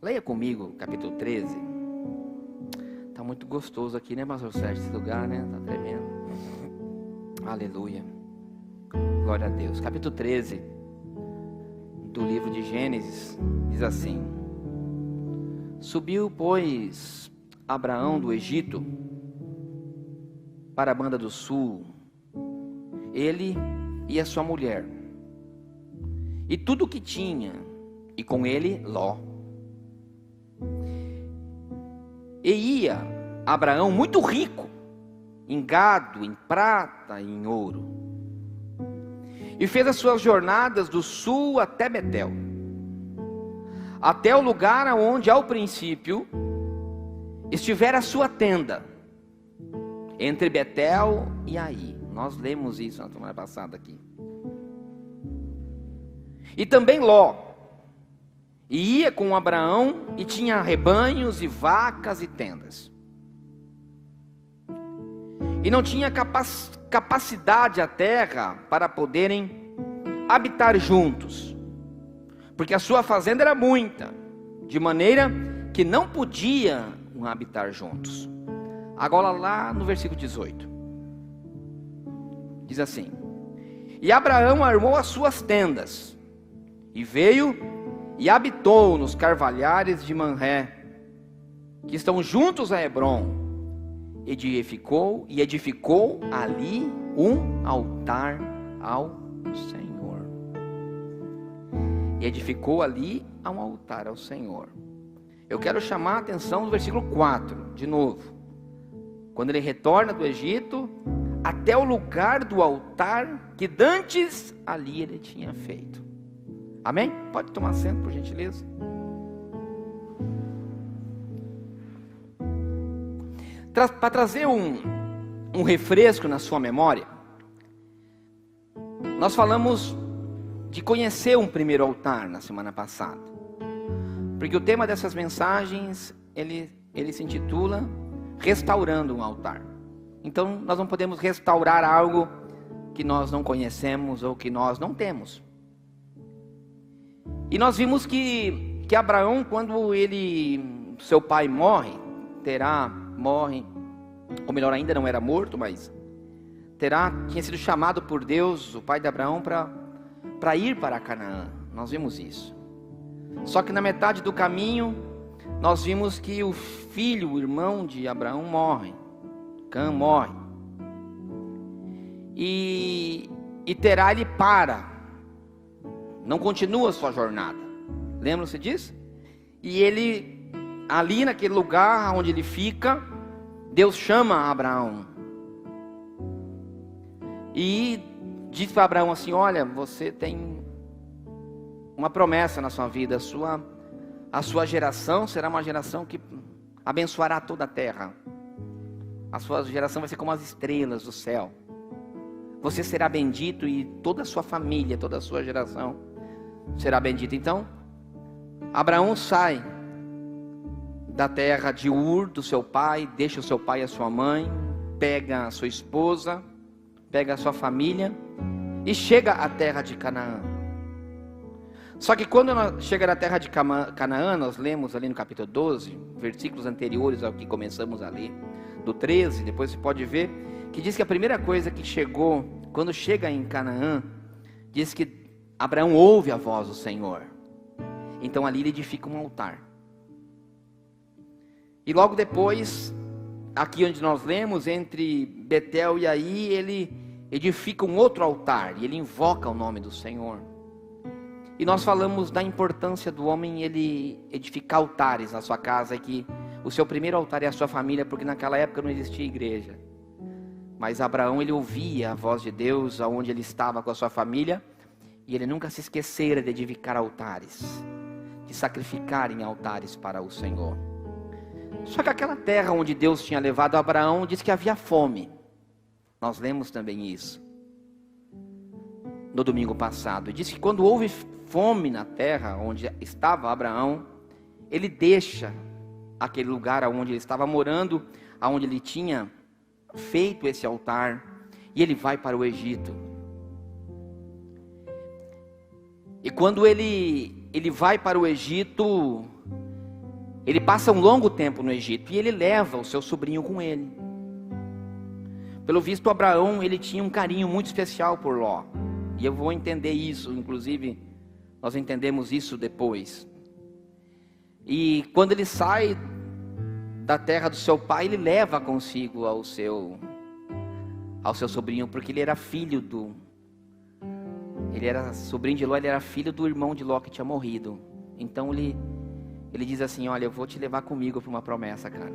Leia comigo, capítulo 13. Está muito gostoso aqui, né, pastor Sérgio? Esse lugar, né? Está tremendo. Aleluia. Glória a Deus. Capítulo 13 do livro de Gênesis diz assim: Subiu, pois, Abraão do Egito para a banda do sul, ele e a sua mulher, e tudo o que tinha, e com ele Ló. E ia Abraão muito rico, em gado, em prata e em ouro, e fez as suas jornadas do sul até Betel, até o lugar onde ao princípio estivera a sua tenda, entre Betel e Ai. Nós lemos isso na semana passada aqui. E também Ló, e ia com Abraão, e tinha rebanhos e vacas e tendas. E não tinha capacidade a terra para poderem habitar juntos, porque a sua fazenda era muita, de maneira que não podiam habitar juntos. Agora lá no versículo 18, diz assim: E Abraão armou as suas tendas, e veio e habitou nos carvalhares de Manré, que estão juntos a Hebrom, e edificou ali um altar ao Senhor. E edificou ali um altar ao Senhor. Eu quero chamar a atenção do versículo 4, de novo. Quando ele retorna do Egito, até o lugar do altar que dantes ali ele tinha feito. Amém? Pode tomar assento, por gentileza. Para trazer um refresco na sua memória, nós falamos de conhecer um primeiro altar na semana passada, porque o tema dessas mensagens ele se intitula Restaurando um Altar. Então nós não podemos restaurar algo que nós não conhecemos ou que nós não temos. E nós vimos que Abraão, quando seu pai morre, ou melhor ainda, não era morto, mas tinha sido chamado por Deus, o pai de Abraão, para ir para Canaã. Nós vimos isso. Só que na metade do caminho, nós vimos que o irmão de Abraão morre. Cã morre. E Terá ele não continua a sua jornada. Lembram-se disso? E ele, ali naquele lugar onde ele fica, Deus chama Abraão. E diz para Abraão assim: olha, você tem uma promessa na sua vida. A sua geração será uma geração que abençoará toda a terra. A sua geração vai ser como as estrelas do céu. Você será bendito e toda a sua família, toda a sua geração será bendita. Então, Abraão sai da terra de Ur, do seu pai, deixa o seu pai e a sua mãe, pega a sua esposa, pega a sua família e chega à terra de Canaã. Só que quando chega na terra de Canaã, nós lemos ali no capítulo 12, versículos anteriores ao que começamos a ler, do 13, depois você pode ver, que diz que a primeira coisa que chegou, quando chega em Canaã, diz que Abraão ouve a voz do Senhor. Então ali ele edifica um altar. E logo depois, aqui onde nós lemos, entre Betel e Ai, ele edifica um outro altar, e ele invoca o nome do Senhor. E nós falamos da importância do homem ele edificar altares na sua casa, que o seu primeiro altar é a sua família, porque naquela época não existia igreja. Mas Abraão, ele ouvia a voz de Deus aonde ele estava com a sua família, e ele nunca se esquecera de edificar altares, de sacrificar em altares para o Senhor. Só que aquela terra onde Deus tinha levado Abraão, diz que havia fome. Nós lemos também isso no domingo passado. Diz que quando houve fome na terra onde estava Abraão, ele deixa aquele lugar onde ele estava morando, onde ele tinha feito esse altar, e ele vai para o Egito. E quando ele vai para o Egito, Ele passa um longo tempo no Egito e ele leva o seu sobrinho com ele. Pelo visto, Abraão, ele tinha um carinho muito especial por Ló. E eu vou entender isso, inclusive, nós entendemos isso depois. E quando ele sai da terra do seu pai, ele leva consigo ao seu sobrinho, porque ele era filho ele era sobrinho de Ló, ele era filho do irmão de Ló que tinha morrido. Então ele diz assim: olha, eu vou te levar comigo para uma promessa, cara.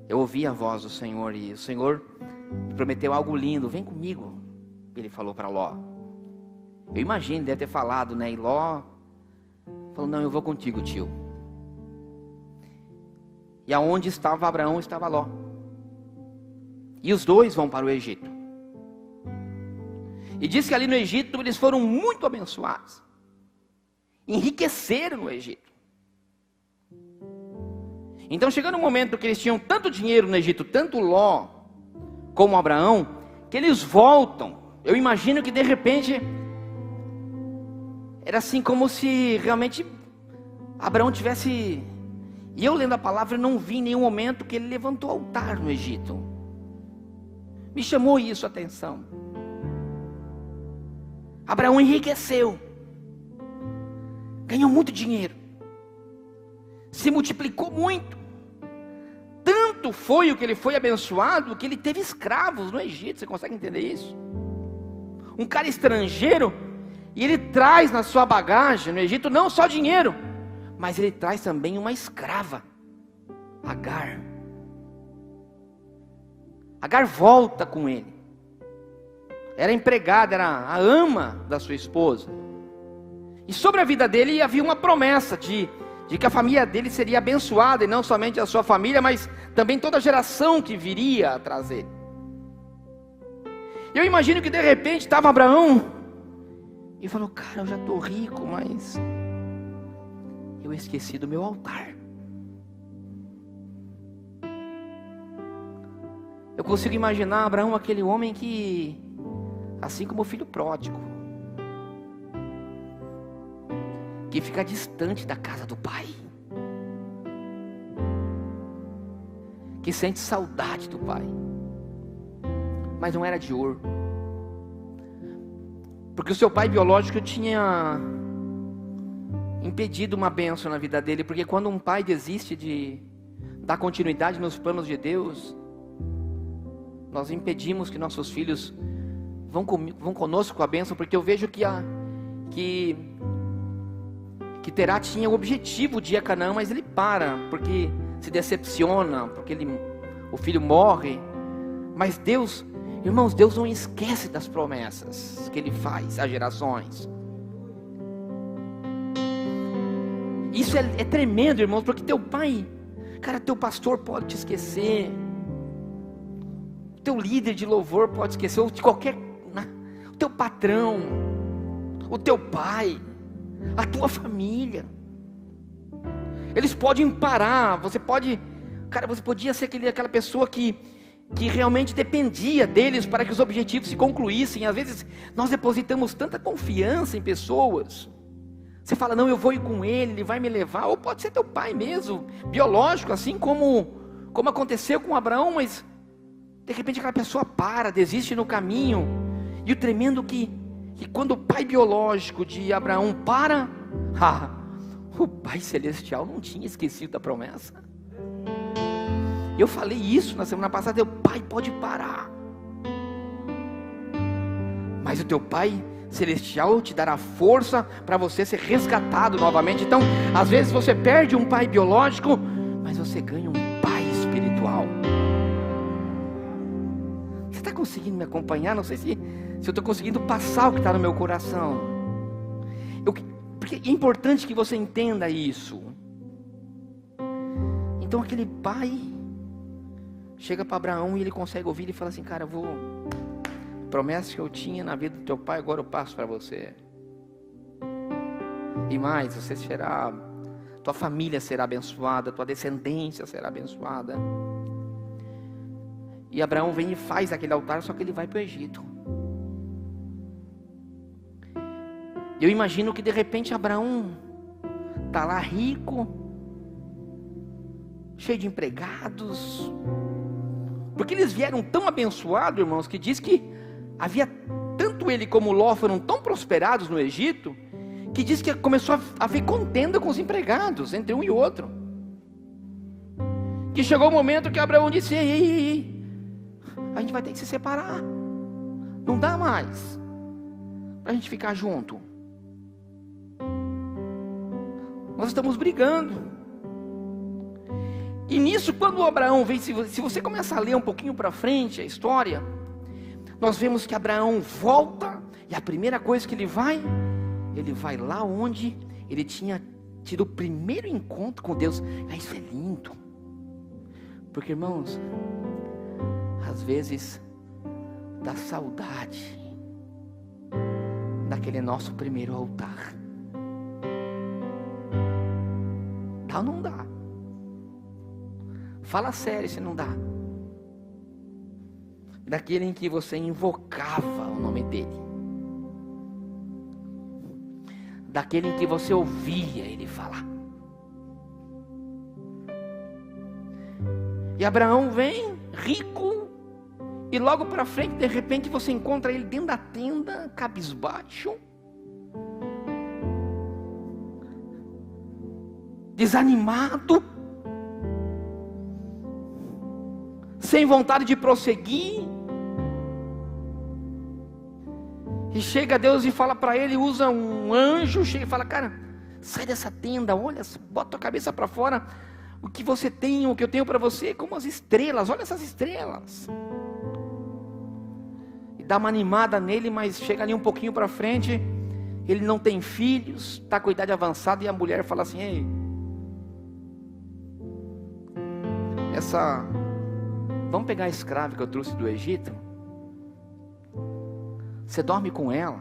Eu ouvi a voz do Senhor e o Senhor me prometeu algo lindo, vem comigo. Ele falou para Ló. Eu imagino, deve ter falado, né? E Ló falou: não, eu vou contigo, tio. E aonde estava Abraão, estava Ló. E os dois vão para o Egito. E diz que ali no Egito eles foram muito abençoados. Enriqueceram no Egito. Então, chegando um momento que eles tinham tanto dinheiro no Egito, tanto Ló como Abraão, que eles voltam. Eu imagino que de repente era assim como se realmente Abraão tivesse... E eu lendo a palavra não vi em nenhum momento que ele levantou altar no Egito. Me chamou isso a atenção. Abraão enriqueceu. Ganhou muito dinheiro. Se multiplicou muito. Tanto foi o que ele foi abençoado, que ele teve escravos no Egito. Você consegue entender isso? Um cara estrangeiro, e ele traz na sua bagagem no Egito não só dinheiro, mas ele traz também uma escrava, Agar. Agar volta com ele. Era empregada, era a ama da sua esposa. E sobre a vida dele havia uma promessa de que a família dele seria abençoada, e não somente a sua família, mas também toda a geração que viria a trazer. Eu imagino que de repente estava Abraão e falou: cara, eu já estou rico, mas eu esqueci do meu altar. Eu consigo imaginar Abraão, aquele homem que, assim como o filho pródigo, que fica distante da casa do pai, que sente saudade do pai, mas não era de ouro, porque o seu pai biológico tinha impedido uma bênção na vida dele. Porque quando um pai desiste de dar continuidade nos planos de Deus, nós impedimos que nossos filhos vão conosco com a bênção. Porque eu vejo que Terá tinha o objetivo de ir a Canaã, mas ele para, porque se decepciona, porque o filho morre. Mas Deus, irmãos, Deus não esquece das promessas que Ele faz às gerações. Isso é tremendo, irmãos, porque teu pai, cara, teu pastor pode te esquecer, teu líder de louvor pode esquecer, ou de qualquer, o teu patrão, o teu pai, a tua família, eles podem parar. Você podia ser aquela pessoa que realmente dependia deles para que os objetivos se concluíssem. Às vezes nós depositamos tanta confiança em pessoas. Você fala: não, eu vou ir com ele vai me levar. Ou pode ser teu pai mesmo, biológico, assim como aconteceu com Abraão. Mas de repente aquela pessoa desiste no caminho. E o tremendo que quando o pai biológico de Abraão para, o Pai Celestial não tinha esquecido da promessa. Eu falei isso na semana passada: o Pai pode parar, mas o teu Pai Celestial te dará força para você ser resgatado novamente. Então, às vezes você perde um pai biológico, mas você ganha um pai espiritual. Você está conseguindo me acompanhar? Não sei se eu estou conseguindo passar o que está no meu coração. Porque é importante que você entenda isso. Então aquele pai chega para Abraão e ele consegue ouvir e fala assim: cara, promessa que eu tinha na vida do teu pai, agora eu passo para você. E mais, tua família será abençoada, tua descendência será abençoada. E Abraão vem e faz aquele altar, só que ele vai para o Egito. Eu imagino que de repente Abraão está lá rico, cheio de empregados, porque eles vieram tão abençoados, irmãos, que diz que havia tanto ele como Ló foram tão prosperados no Egito, que diz que começou a haver contenda com os empregados, entre um e outro, que chegou o momento que Abraão disse: ei, a gente vai ter que se separar, não dá mais para a gente ficar junto, nós estamos brigando. E nisso, quando Abraão vem, se você começar a ler um pouquinho para frente a história, nós vemos que Abraão volta, e a primeira coisa que ele vai lá onde ele tinha tido o primeiro encontro com Deus. Isso é lindo, porque, irmãos, às vezes dá saudade daquele nosso primeiro altar. Dá ou não dá? Fala sério se não dá. Daquele em que você invocava o nome dele, daquele em que você ouvia ele falar. E Abraão vem rico, e logo para frente, de repente, você encontra ele dentro da tenda, cabisbaixo, desanimado, sem vontade de prosseguir. E chega Deus e fala para ele, usa um anjo, chega e fala: cara, sai dessa tenda, olha, bota a cabeça para fora, o que você tem, o que eu tenho para você é como as estrelas, olha essas estrelas. E dá uma animada nele, mas chega ali um pouquinho para frente, ele não tem filhos, está com idade avançada, e a mulher fala assim: ei, vamos pegar a escrava que eu trouxe do Egito, você dorme com ela,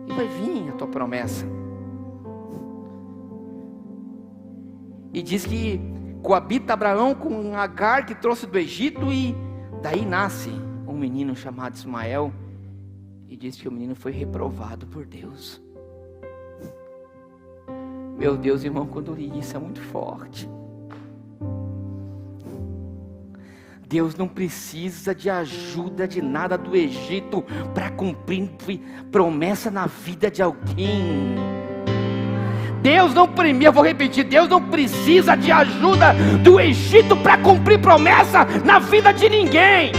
e vai vir a tua promessa. E diz que coabita Abraão com Agar, que trouxe do Egito, e daí nasce um menino chamado Ismael, e diz que o menino foi reprovado por Deus. Meu Deus, irmão, quando eu li isso é muito forte. Deus não precisa de ajuda de nada do Egito para cumprir promessa na vida de alguém. Deus não precisa de ajuda do Egito para cumprir promessa na vida de ninguém.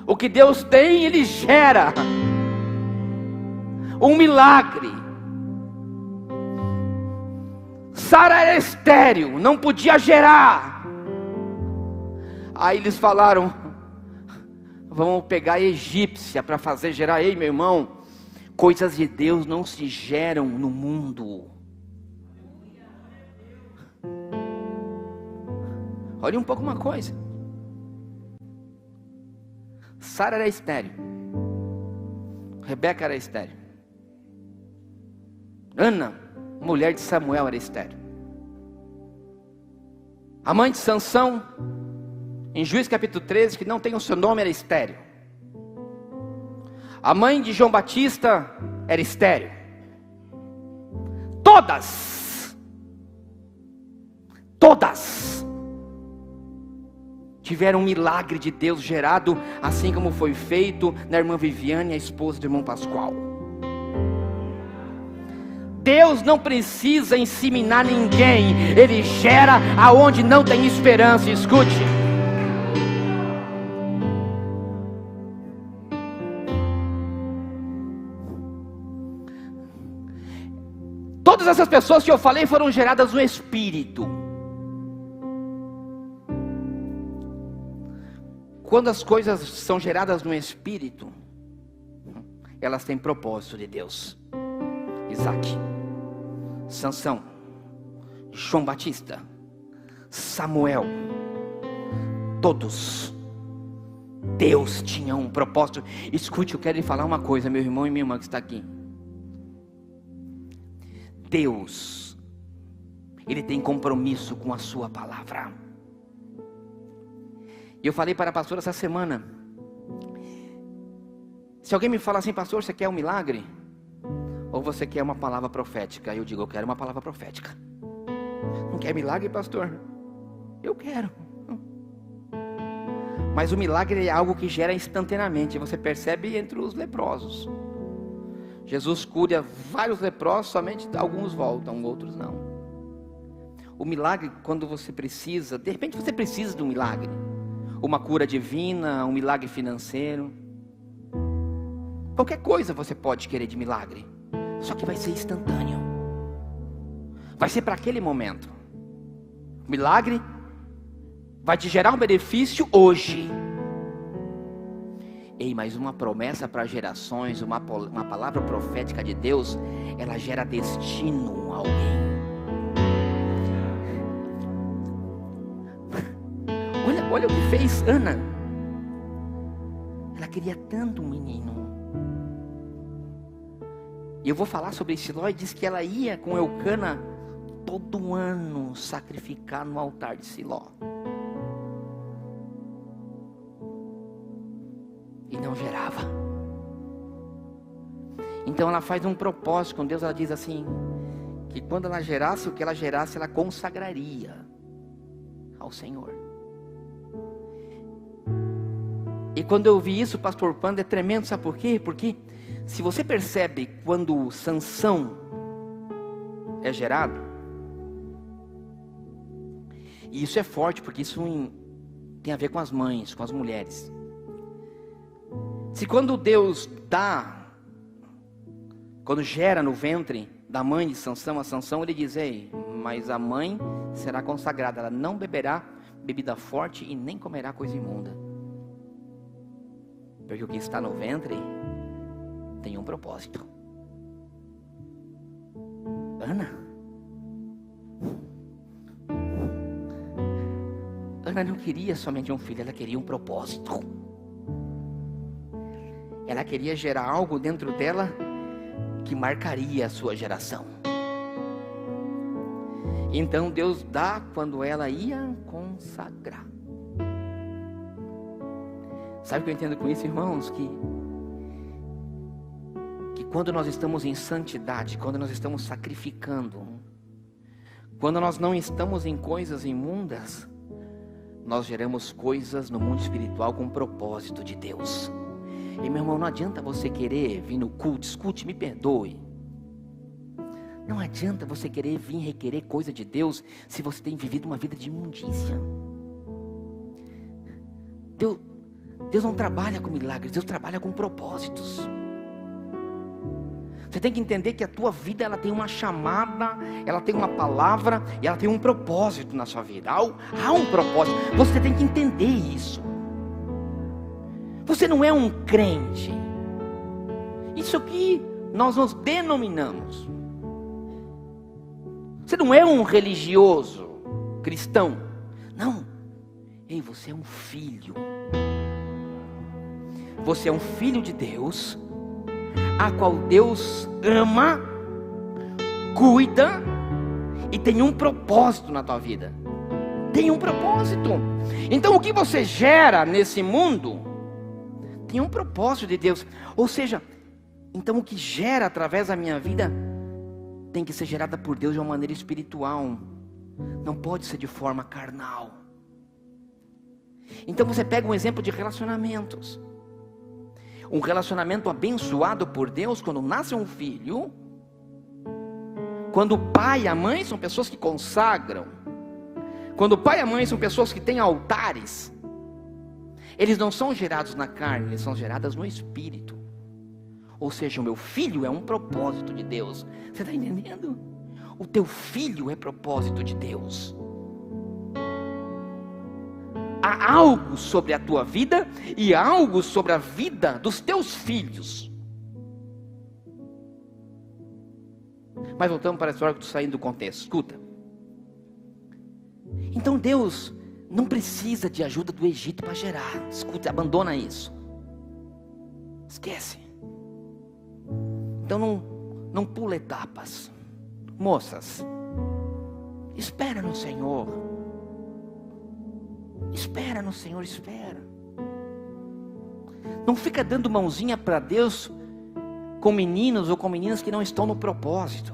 O que Deus tem, Ele gera um milagre. Sara era estéril, não podia gerar. Aí eles falaram: vamos pegar a egípcia para fazer gerar. Ei, meu irmão, coisas de Deus não se geram no mundo. Olha um pouco uma coisa. Sara era estéril, Rebeca era estéril, Ana, mulher de Samuel, era estéril. A mãe de Sansão, em Juízes capítulo 13, que não tem o seu nome, era estéril. A mãe de João Batista era estéril. Todas tiveram um milagre de Deus gerado, assim como foi feito na irmã Viviane, a esposa do irmão Pascoal. Deus não precisa inseminar ninguém, Ele gera aonde não tem esperança. Escute, todas essas pessoas que eu falei foram geradas no Espírito. Quando as coisas são geradas no Espírito, elas têm propósito de Deus. Isaac, Sansão, João Batista, Samuel, todos, Deus tinha um propósito. Escute, eu quero lhe falar uma coisa, meu irmão e minha irmã que está aqui. Deus, Ele tem compromisso com a sua palavra. E eu falei para a pastora essa semana, se alguém me fala assim: pastor, você quer um milagre? Ou você quer uma palavra profética? Eu digo, eu quero uma palavra profética. Não quer milagre, pastor? Eu quero. Mas o milagre é algo que gera instantaneamente. Você percebe entre os leprosos. Jesus cura vários leprosos, somente alguns voltam, outros não. O milagre, quando você precisa, de repente você precisa de um milagre. Uma cura divina, um milagre financeiro. Qualquer coisa você pode querer de milagre. Só que vai ser instantâneo. Vai ser para aquele momento. O milagre vai te gerar um benefício hoje. Ei, mas uma promessa para gerações, uma palavra profética de Deus, ela gera destino a alguém. Olha o que fez Ana. Ela queria tanto um menino. E eu vou falar sobre Siló, e diz que ela ia com Eucana todo ano sacrificar no altar de Siló. E não gerava. Então ela faz um propósito com Deus. Ela diz assim, que quando ela gerasse, o que ela gerasse, ela consagraria ao Senhor. E quando eu vi isso, pastor Panda, é tremendo, sabe por quê? Porque se você percebe quando Sansão é gerado, e isso é forte, porque isso tem a ver com as mães, com as mulheres. Se quando Deus dá, quando gera no ventre da mãe de Sansão, a Sansão, ele diz, ei, mas a mãe será consagrada, ela não beberá bebida forte e nem comerá coisa imunda. Porque o que está no ventre tem um propósito. Ana não queria somente um filho, ela queria um propósito. Ela queria gerar algo dentro dela que marcaria a sua geração. Então Deus dá quando ela ia consagrar. Sabe o que eu entendo com isso, irmãos? Que quando nós estamos em santidade, quando nós estamos sacrificando, quando nós não estamos em coisas imundas, nós geramos coisas no mundo espiritual com propósito de Deus. E meu irmão, não adianta você querer vir no culto, escute, me perdoe. Não adianta você querer vir requerer coisa de Deus se você tem vivido uma vida de imundícia. Deus não trabalha com milagres, Deus trabalha com propósitos. Você tem que entender que a tua vida, ela tem uma chamada, ela tem uma palavra e ela tem um propósito na sua vida. Há um propósito, você tem que entender isso. Você não é um crente. Isso aqui nós nos denominamos. Você não é um religioso cristão. Não. Ei, você é um filho. Você é um filho de Deus, a qual Deus ama, cuida e tem um propósito na tua vida. Tem um propósito. Então o que você gera nesse mundo tem um propósito de Deus. Ou seja, então o que gera através da minha vida tem que ser gerada por Deus de uma maneira espiritual. Não pode ser de forma carnal. Então você pega um exemplo de relacionamentos. Um relacionamento abençoado por Deus, quando nasce um filho, quando o pai e a mãe são pessoas que consagram, quando o pai e a mãe são pessoas que têm altares, eles não são gerados na carne, eles são gerados no espírito. Ou seja, o meu filho é um propósito de Deus. Você está entendendo? O teu filho é propósito de Deus. Há algo sobre a tua vida e algo sobre a vida dos teus filhos. Mas voltamos para a história que estou saindo do contexto. Escuta. Então Deus não precisa de ajuda do Egito para gerar. Escuta, abandona isso. Esquece. Então não pula etapas. Moças, espera no Senhor. Espera no Senhor, espera. Não fica dando mãozinha para Deus com meninos ou com meninas que não estão no propósito.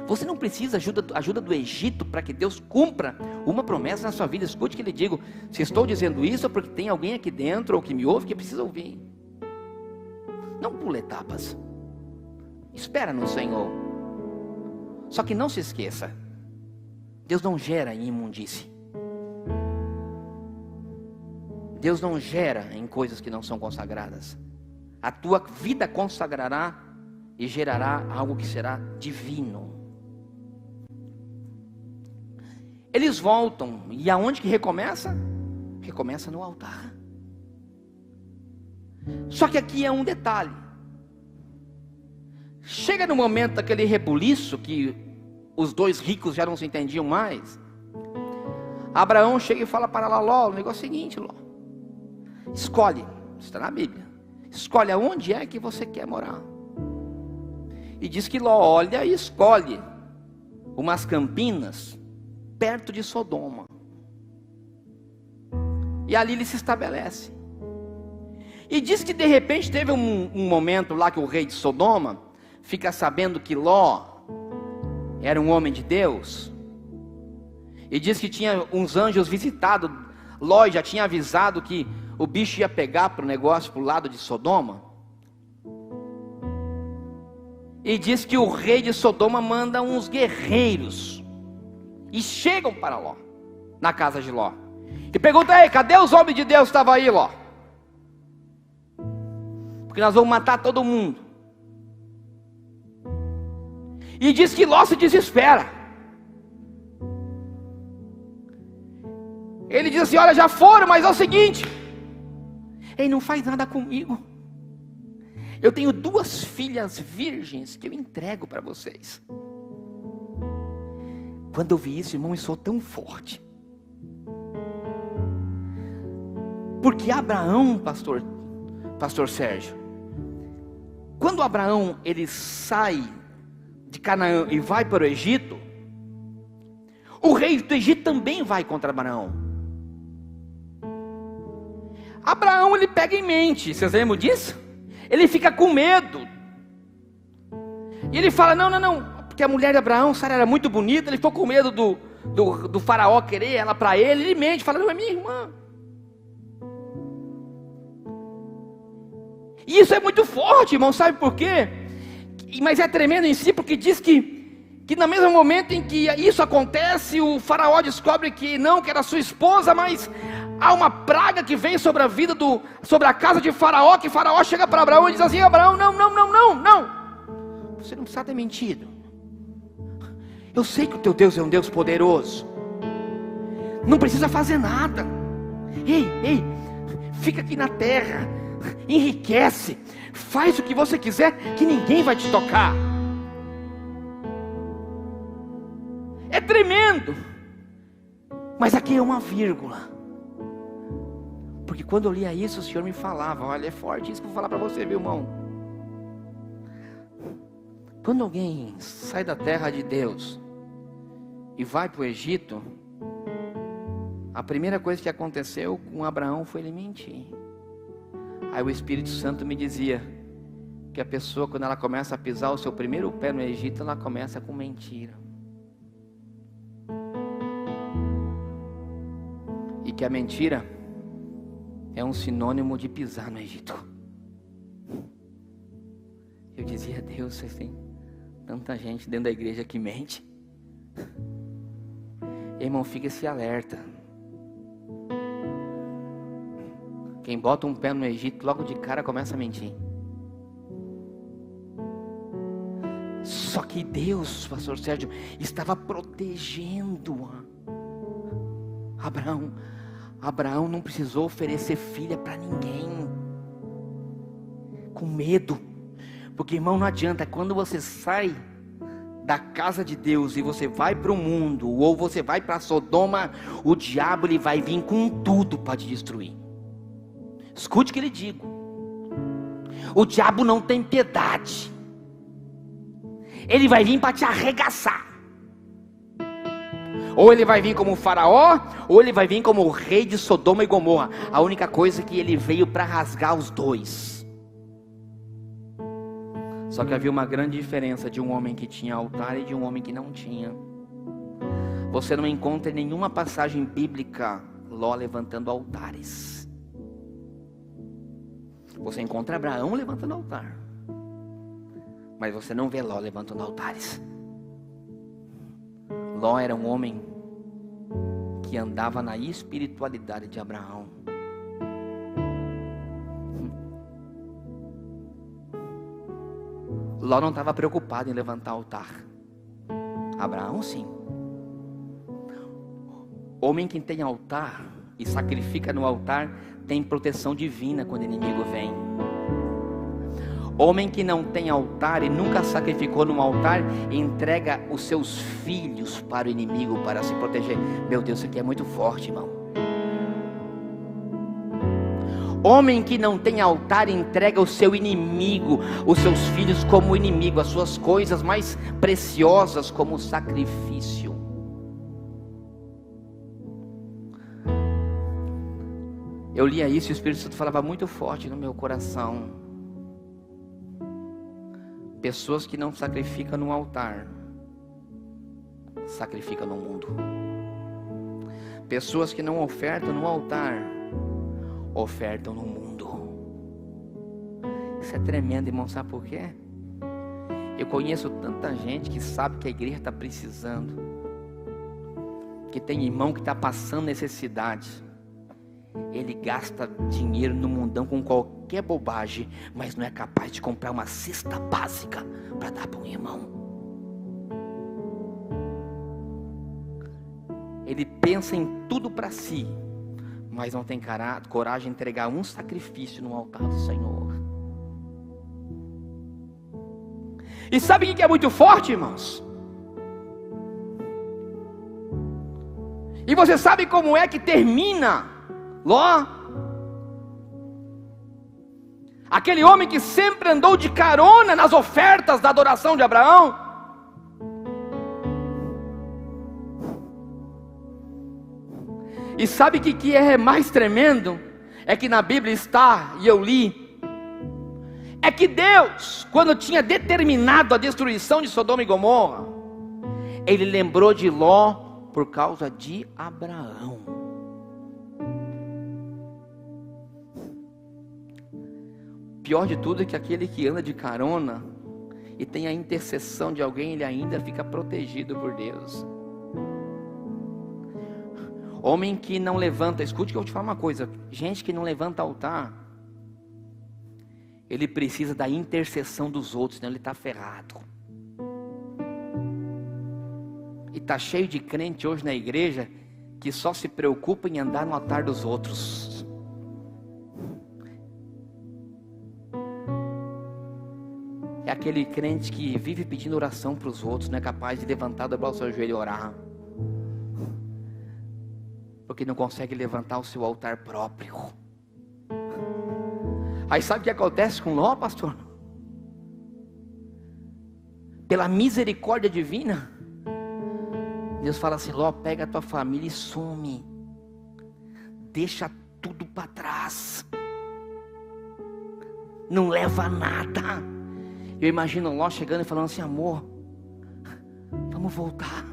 Você não precisa ajuda do Egito para que Deus cumpra uma promessa na sua vida. Escute o que lhe digo. Se estou dizendo isso é porque tem alguém aqui dentro ou que me ouve que precisa ouvir. Não pula etapas. Espera no Senhor. Só que não se esqueça, Deus não gera em imundície. Deus não gera em coisas que não são consagradas. A tua vida consagrará e gerará algo que será divino. Eles voltam, e aonde que recomeça? Recomeça no altar. Só que aqui é um detalhe. Chega no momento daquele rebuliço, que os dois ricos já não se entendiam mais. Abraão chega e fala para Ló, o negócio é o seguinte, Ló. Escolhe, está na Bíblia. Escolhe aonde é que você quer morar. E diz que Ló olha e escolhe umas campinas perto de Sodoma. E ali ele se estabelece. E diz que de repente teve um momento lá que o rei de Sodoma fica sabendo que Ló era um homem de Deus. E diz que tinha uns anjos visitado. Ló já tinha avisado que o bicho ia pegar para o negócio, para o lado de Sodoma. E diz que o rei de Sodoma manda uns guerreiros. E chegam para Ló, na casa de Ló. E pergunta, ei, cadê os homens de Deus que estavam aí, Ló? Porque nós vamos matar todo mundo. E diz que Ló se desespera. Ele diz assim, olha, já foram, mas é o seguinte. Ei, não faz nada comigo. Eu tenho 2 filhas virgens que eu entrego para vocês. Quando eu vi isso, irmão, eu sou tão forte. Porque Abraão, pastor Sérgio, quando Abraão ele sai de Canaã e vai para o Egito, o rei do Egito também vai contra Abraão. Abraão ele pega em mente, vocês lembram disso? Ele fica com medo. E ele fala, não. Porque a mulher de Abraão, Sara, era muito bonita. Ele ficou com medo do faraó querer ela para ele. Ele mente, fala, não, é minha irmã. E isso é muito forte, irmão, sabe por quê? Mas é tremendo em si, porque diz que no mesmo momento em que isso acontece, o faraó descobre que não, que era sua esposa, mas há uma praga que vem sobre a vida sobre a casa de Faraó, que Faraó chega para Abraão e diz assim, Abraão, não, você não precisa ter mentido. Eu sei que o teu Deus é um Deus poderoso. Não precisa fazer nada. Ei, fica aqui na terra, enriquece, faz o que você quiser, que ninguém vai te tocar. É tremendo. Mas aqui é uma vírgula. Porque quando eu lia isso, o Senhor me falava, olha, é forte isso que eu vou falar para você, viu, irmão? Quando alguém sai da terra de Deus e vai para o Egito, a primeira coisa que aconteceu com Abraão foi ele mentir. Aí o Espírito Santo me dizia que a pessoa, quando ela começa a pisar o seu primeiro pé no Egito, ela começa com mentira. E que a mentira é um sinônimo de pisar no Egito. Eu dizia, Deus, vocês têm tanta gente dentro da igreja que mente. Irmão, fica esse alerta. Quem bota um pé no Egito, logo de cara começa a mentir. Só que Deus, pastor Sérgio, estava protegendo Abraão. Abraão não precisou oferecer filha para ninguém, com medo. Porque, irmão, não adianta, quando você sai da casa de Deus e você vai para o mundo, ou você vai para Sodoma, o diabo ele vai vir com tudo para te destruir. Escute o que ele digo. O diabo não tem piedade. Ele vai vir para te arregaçar. Ou ele vai vir como o faraó, ou ele vai vir como o rei de Sodoma e Gomorra. A única coisa é que ele veio para rasgar os dois. Só que havia uma grande diferença de um homem que tinha altar e de um homem que não tinha. Você não encontra em nenhuma passagem bíblica Ló levantando altares. Você encontra Abraão levantando altar, mas você não vê Ló levantando altares. Ló era um homem que andava na espiritualidade de Abraão. Ló não estava preocupado em levantar altar. Abraão sim. Homem que tem altar e sacrifica no altar tem proteção divina quando o inimigo vem. Homem que não tem altar e nunca sacrificou no altar, entrega os seus filhos para o inimigo para se proteger. Meu Deus, isso aqui é muito forte, irmão. Homem que não tem altar entrega o seu inimigo, os seus filhos como inimigo, as suas coisas mais preciosas como sacrifício. Eu lia isso e o Espírito Santo falava muito forte no meu coração. Pessoas que não sacrificam no altar, sacrificam no mundo. Pessoas que não ofertam no altar, ofertam no mundo. Isso é tremendo, irmão, sabe por quê? Eu conheço tanta gente que sabe que a igreja está precisando, que tem irmão que está passando necessidade. Ele gasta dinheiro no mundão com qualquer bobagem, mas não é capaz de comprar uma cesta básica para dar para um irmão. Ele pensa em tudo para si, mas não tem coragem de entregar um sacrifício no altar do Senhor. E sabe o que é muito forte, irmãos? E você sabe como é que termina Ló? Aquele homem que sempre andou de carona nas ofertas da adoração de Abraão. E sabe o que é mais tremendo? É que na Bíblia está, e eu li, é que Deus, quando tinha determinado a destruição de Sodoma e Gomorra, Ele lembrou de Ló por causa de Abraão. Pior de tudo é que aquele que anda de carona e tem a intercessão de alguém, ele ainda fica protegido por Deus. Homem que não levanta, escute que eu vou te falar uma coisa, gente que não levanta altar, ele precisa da intercessão dos outros, senão ele está ferrado. E está cheio de crente hoje na igreja que só se preocupa em andar no altar dos outros. É aquele crente que vive pedindo oração para os outros, não é capaz de levantar, dobrar o seu joelho e orar, porque não consegue levantar o seu altar próprio. Aí sabe o que acontece com Ló, pastor? Pela misericórdia divina, Deus fala assim: Ló, pega a tua família e some, deixa tudo para trás, não leva nada. Eu imagino Ló chegando e falando assim: amor, vamos voltar.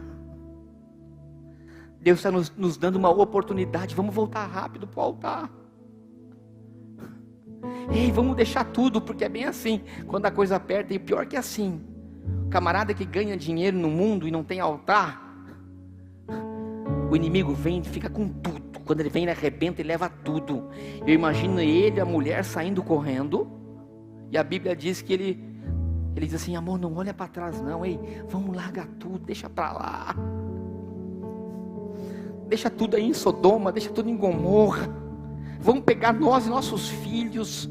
Deus está nos dando uma oportunidade, vamos voltar rápido para o altar. Ei, vamos deixar tudo, porque é bem assim, quando a coisa aperta, e pior que assim, o camarada que ganha dinheiro no mundo e não tem altar, o inimigo vem e fica com tudo. Quando ele vem, ele arrebenta e leva tudo. Eu imagino ele e a mulher saindo correndo, e a Bíblia diz que ele diz assim: amor, não olha para trás não, ei, vamos largar tudo, deixa para lá. Deixa tudo aí em Sodoma, deixa tudo em Gomorra. Vamos pegar nós e nossos filhos.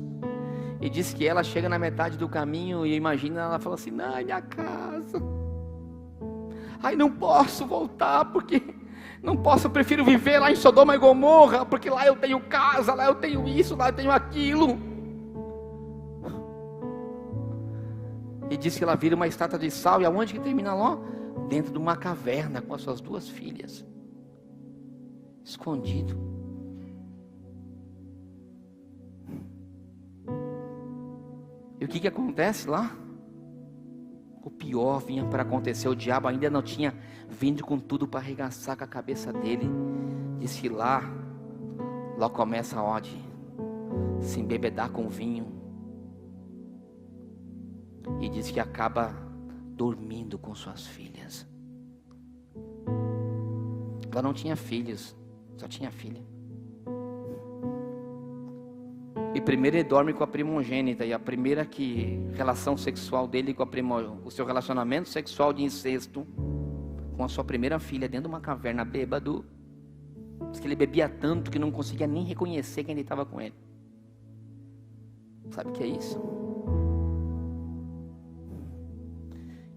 E diz que ela chega na metade do caminho e imagina, ela fala assim: não, minha casa. Ai, não posso voltar, porque não posso, eu prefiro viver lá em Sodoma e Gomorra, porque lá eu tenho casa, lá eu tenho isso, lá eu tenho aquilo. E diz que ela vira uma estátua de sal. E aonde que termina Ló? Dentro de uma caverna com as suas duas filhas, escondido. E o que acontece lá? o pior vinha para acontecer. O diabo ainda não tinha vindo com tudo para arregaçar com a cabeça dele. Diz que lá começa a ódio, se embebedar com vinho. E diz que acaba dormindo com suas filhas. Ela não tinha filhos, só tinha filha. E primeiro ele dorme com a primogênita. E a primeira relação sexual dele com o seu relacionamento sexual de incesto com a sua primeira filha dentro de uma caverna, bêbado. Diz que ele bebia tanto que não conseguia nem reconhecer quem ele estava com ele. Sabe o que é isso?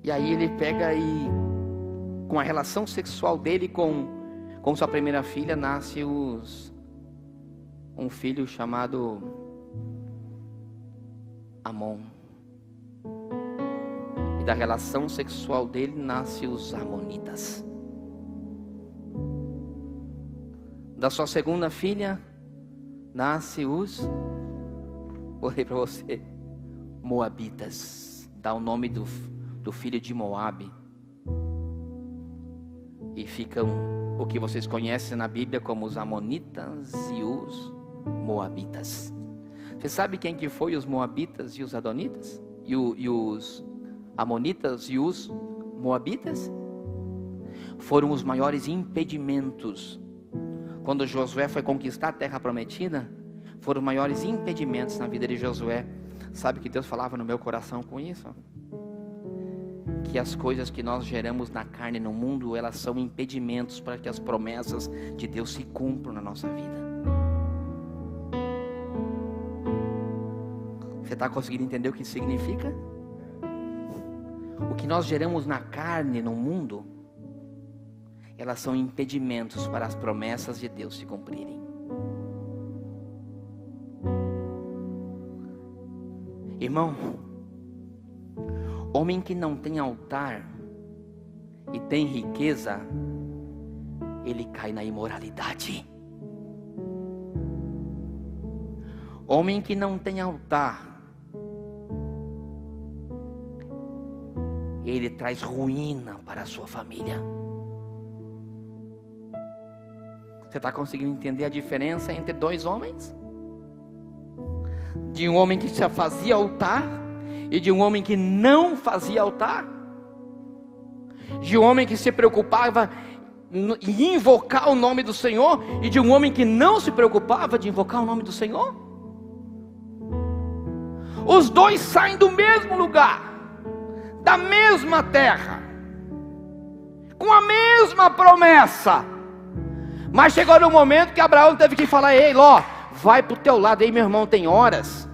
E aí ele pega e, com a relação sexual dele com sua primeira filha, nasce um filho chamado Amon. E da relação sexual dele nasce os Amonitas. Da sua segunda filha nasce os, vou ler para você, Moabitas. Dá o nome do filho de Moabe. E ficam o que vocês conhecem na Bíblia como os Amonitas e os Moabitas. Você sabe quem que foi os Moabitas e os Adonitas? E os Amonitas e os Moabitas? Foram os maiores impedimentos. Quando Josué foi conquistar a terra prometida, foram os maiores impedimentos na vida de Josué. Sabe que Deus falava no meu coração com isso? Que as coisas que nós geramos na carne no mundo, elas são impedimentos para que as promessas de Deus se cumpram na nossa vida. Você está conseguindo entender o que isso significa? O que nós geramos na carne no mundo, elas são impedimentos para as promessas de Deus se cumprirem. Irmão, homem que não tem altar e tem riqueza, ele cai na imoralidade. Homem que não tem altar, ele traz ruína para a sua família. Você está conseguindo entender a diferença entre dois homens? De um homem que já fazia altar e de um homem que não fazia altar? De um homem que se preocupava em invocar o nome do Senhor e de um homem que não se preocupava de invocar o nome do Senhor? Os dois saem do mesmo lugar, da mesma terra, com a mesma promessa. Mas chegou no momento que Abraão teve que falar: ei, Ló, vai para o teu lado. Ei, meu irmão, tem horas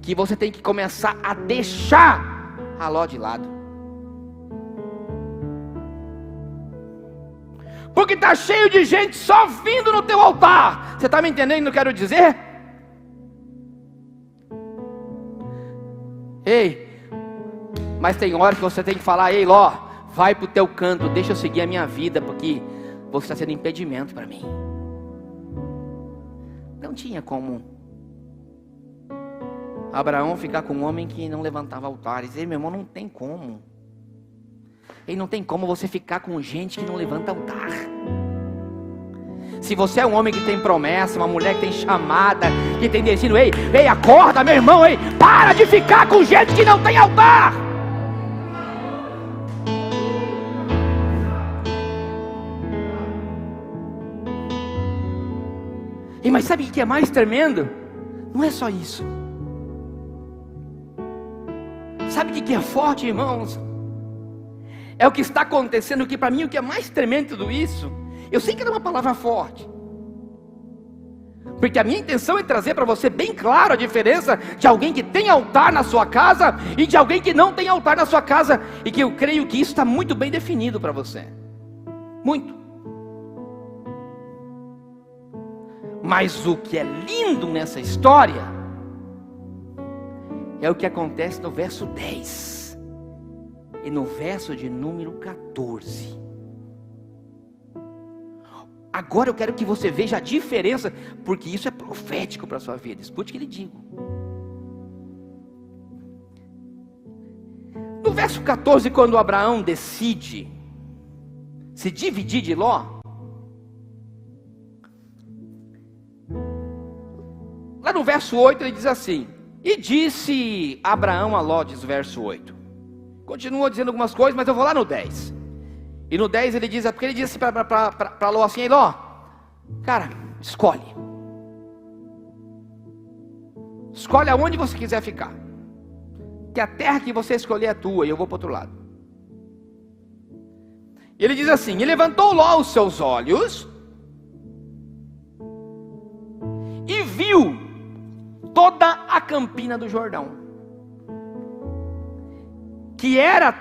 que você tem que começar a deixar a Ló de lado. Porque está cheio de gente só vindo no teu altar. Você está me entendendo o que eu quero dizer? Ei, mas tem hora que você tem que falar: ei, Ló, vai para o teu canto, deixa eu seguir a minha vida, porque você está sendo impedimento para mim. Não tinha como Abraão ficar com um homem que não levantava altares. Ei, meu irmão, não tem como. Ei, não tem como você ficar com gente que não levanta altar. Se você é um homem que tem promessa, uma mulher que tem chamada, que tem destino, ei, acorda, meu irmão, ei, para de ficar com gente que não tem altar. E mas sabe o que é mais tremendo? Não é só isso. Sabe o que é forte, irmãos? É o que está acontecendo, que para mim o que é mais tremendo de tudo isso, eu sei que era uma palavra forte, porque a minha intenção é trazer para você bem claro a diferença de alguém que tem altar na sua casa e de alguém que não tem altar na sua casa, e que eu creio que isso está muito bem definido para você. Muito. Mas o que é lindo nessa história é o que acontece no verso 10 e no verso de número 14. Agora eu quero que você veja a diferença, porque isso é profético para a sua vida. Escute o que ele digo. No verso 14, quando Abraão decide se dividir de Ló, lá no verso 8 ele diz assim: e disse Abraão a Ló, diz o verso 8. Continua dizendo algumas coisas, mas eu vou lá no 10. E no 10 ele diz, porque ele disse para Ló assim: Ló, cara, escolhe aonde você quiser ficar, que a terra que você escolher é tua, e eu vou para o outro lado. E ele diz assim: e levantou Ló os seus olhos e viu toda a campina do Jordão, que era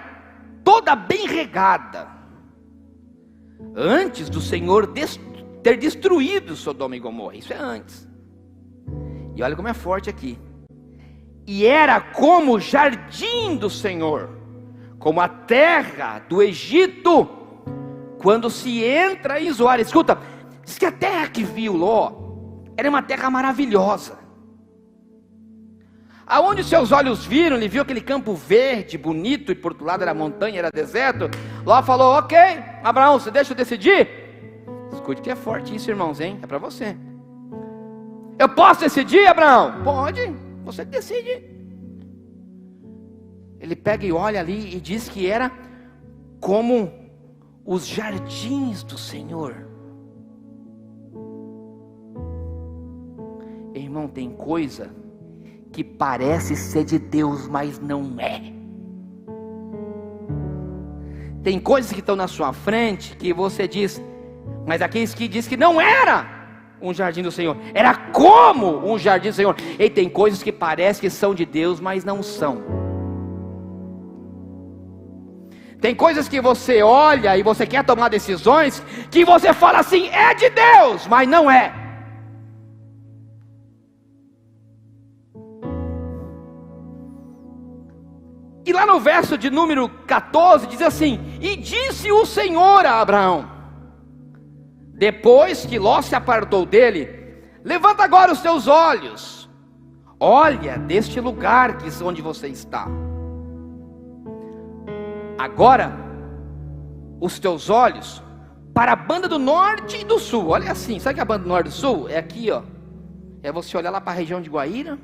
toda bem regada, antes do Senhor ter destruído Sodoma e Gomorra. Isso é antes. E olha como é forte aqui. E era como o jardim do Senhor, como a terra do Egito, quando se entra em Zoar. Escuta, diz que a terra que viu Ló era uma terra maravilhosa. Aonde seus olhos viram, ele viu aquele campo verde, bonito, e por outro lado era montanha, era deserto. Ló falou: ok, Abraão, você deixa eu decidir? Escute que é forte isso, irmãos, hein? É para você. Eu posso decidir, Abraão? Pode, você decide. Ele pega e olha ali e diz que era como os jardins do Senhor. Irmão, tem coisa que parece ser de Deus, mas não é. Tem coisas que estão na sua frente que você diz, mas aqueles que diz que não era um jardim do Senhor, era como um jardim do Senhor. E tem coisas que parece que são de Deus, mas não são. Tem coisas que você olha e você quer tomar decisões que você fala assim, é de Deus, mas não é. E lá no verso de número 14 diz assim: e disse o Senhor a Abraão, depois que Ló se apartou dele: levanta agora os teus olhos, olha deste lugar que onde você está. Agora os teus olhos para a banda do norte e do sul. Olha assim, sabe que a banda do norte e do sul? É aqui, ó. É você olhar lá para a região de Guaíra,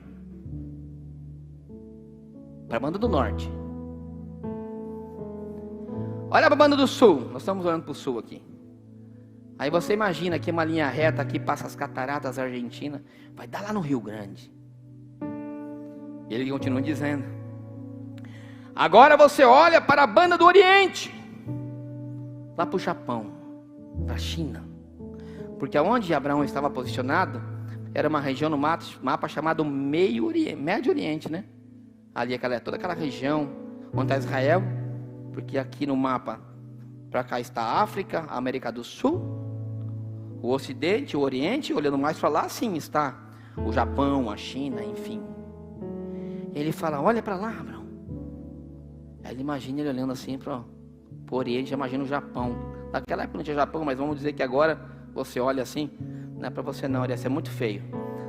para a banda do norte. Olha para a banda do sul. Nós estamos olhando para o sul aqui. Aí você imagina que uma linha reta aqui passa as cataratas argentinas, vai dar lá no Rio Grande. E ele continua dizendo: agora você olha para a banda do oriente, lá para o Japão, para a China. Porque aonde Abraão estava posicionado era uma região no mapa chamado Médio Oriente, né? Ali toda aquela região onde está Israel, porque aqui no mapa, para cá está a África, a América do Sul, o Ocidente, o Oriente, olhando mais para lá, sim, está o Japão, a China, enfim. Ele fala: olha para lá, Abraão. Aí ele imagina ele olhando assim para o Oriente, imagina o Japão. Naquela época não tinha Japão, mas vamos dizer que agora você olha assim, não é para você não, ia ser muito feio.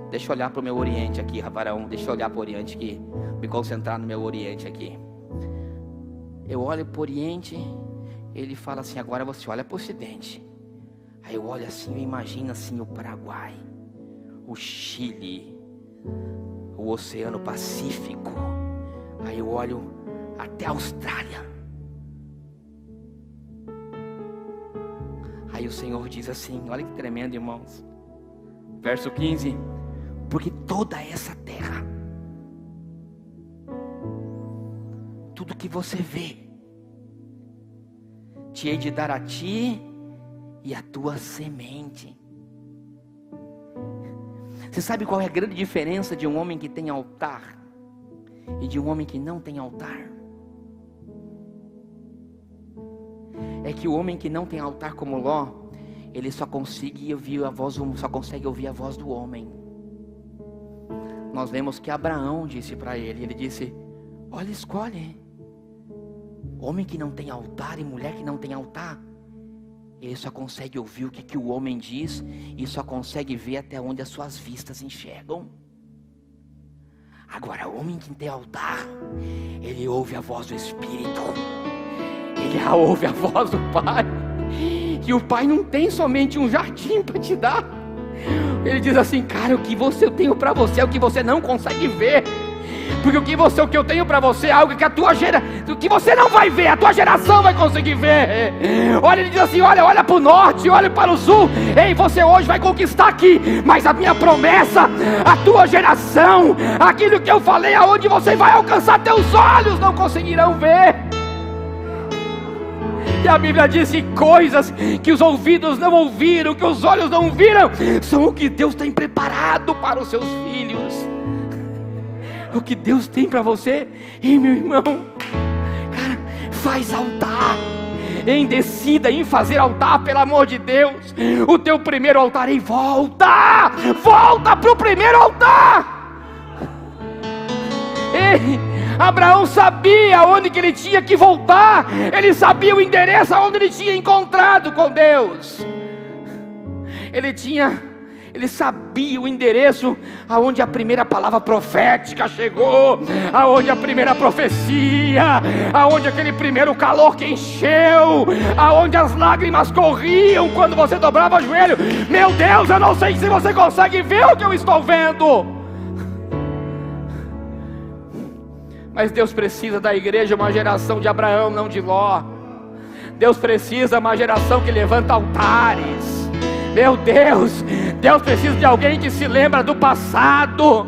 Deixa eu olhar para o meu Oriente aqui, Abraão, deixa eu olhar para o Oriente aqui, me concentrar no meu Oriente aqui. Eu olho para o Oriente, ele fala assim: agora você olha para o Ocidente. Aí eu olho assim, eu imagino assim o Paraguai, o Chile, o Oceano Pacífico. Aí eu olho até a Austrália. Aí o Senhor diz assim, olha que tremendo, irmãos. Verso 15: porque toda essa terra, tudo que você vê, te hei de dar a ti e a tua semente. Você sabe qual é a grande diferença de um homem que tem altar e de um homem que não tem altar? É que o homem que não tem altar como Ló, ele só consegue ouvir a voz do homem. Nós vemos que Abraão disse para ele, ele disse: olha, escolhe. Homem que não tem altar e mulher que não tem altar, ele só consegue ouvir o que o homem diz e só consegue ver até onde as suas vistas enxergam. Agora, o homem que tem altar, ele ouve a voz do Espírito, ele ouve a voz do Pai. E o Pai não tem somente um jardim para te dar. Ele diz assim: cara, o que eu tenho para você é o que você não consegue ver. Porque o que eu tenho para você é algo que o que você não vai ver, a tua geração vai conseguir ver. Olha, ele diz assim: olha para o norte, olha para o sul. Ei, você hoje vai conquistar aqui, mas a minha promessa, a tua geração, aquilo que eu falei, aonde você vai alcançar, teus olhos não conseguirão ver. E a Bíblia diz que coisas que os ouvidos não ouviram, que os olhos não viram, são o que Deus tem preparado para os seus filhos. O que Deus tem para você. E meu irmão, cara, faz altar, decida em fazer altar, pelo amor de Deus. O teu primeiro altar, volta para o primeiro altar. Ei, Abraão sabia onde que ele tinha que voltar. Ele sabia o endereço aonde ele tinha encontrado com Deus. Ele sabia o endereço aonde a primeira palavra profética chegou, aonde a primeira profecia, aonde aquele primeiro calor que encheu, aonde as lágrimas corriam quando você dobrava o joelho. Meu Deus, eu não sei se você consegue ver o que eu estou vendo. Mas Deus precisa da igreja, uma geração de Abraão, não de Ló. Deus precisa de uma geração que levanta altares. Meu Deus, Deus precisa de alguém que se lembra do passado.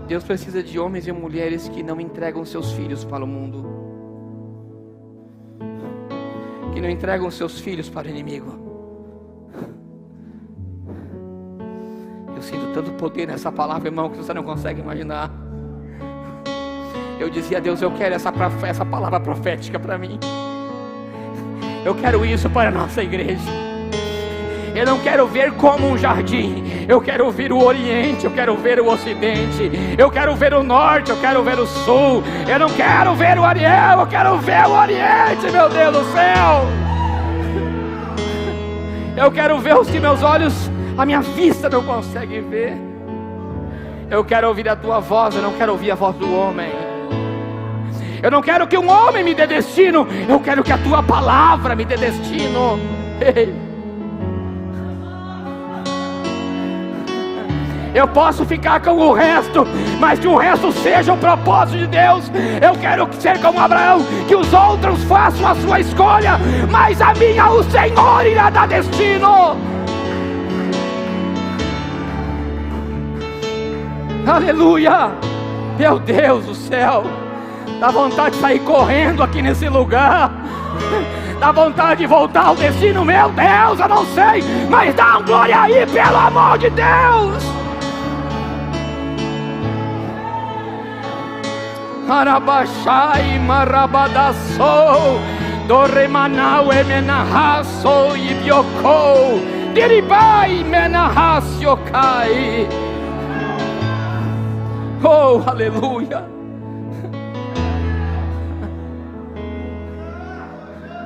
Deus precisa de homens e mulheres que não entregam seus filhos para o mundo, que não entregam seus filhos para o inimigo. Eu sinto tanto poder nessa palavra, irmão, que você não consegue imaginar. Eu dizia a Deus: eu quero essa palavra profética para mim. Eu quero isso para a nossa igreja. Eu não quero ver como um jardim. Eu quero ver o Oriente, eu quero ver o Ocidente, eu quero ver o Norte, eu quero ver o Sul. Eu não quero ver o Ariel, eu quero ver o Oriente, meu Deus do céu. Eu quero ver os que meus olhos, a minha vista não consegue ver. Eu quero ouvir a tua voz, eu não quero ouvir a voz do homem. Eu não quero que um homem me dê destino, eu quero que a tua palavra me dê destino. Eu posso ficar com o resto, mas que o resto seja o propósito de Deus. Eu quero ser como Abraão, que os outros façam a sua escolha, mas a minha o Senhor irá dar destino. Aleluia! Meu Deus do céu, dá vontade de sair correndo aqui nesse lugar. Dá vontade de voltar ao destino. Meu Deus, eu não sei, mas dá uma glória aí, pelo amor de Deus. Arabashai marabadassou, doremanau emenahassou ibiocou, diribai menahassiokai. Oh, aleluia.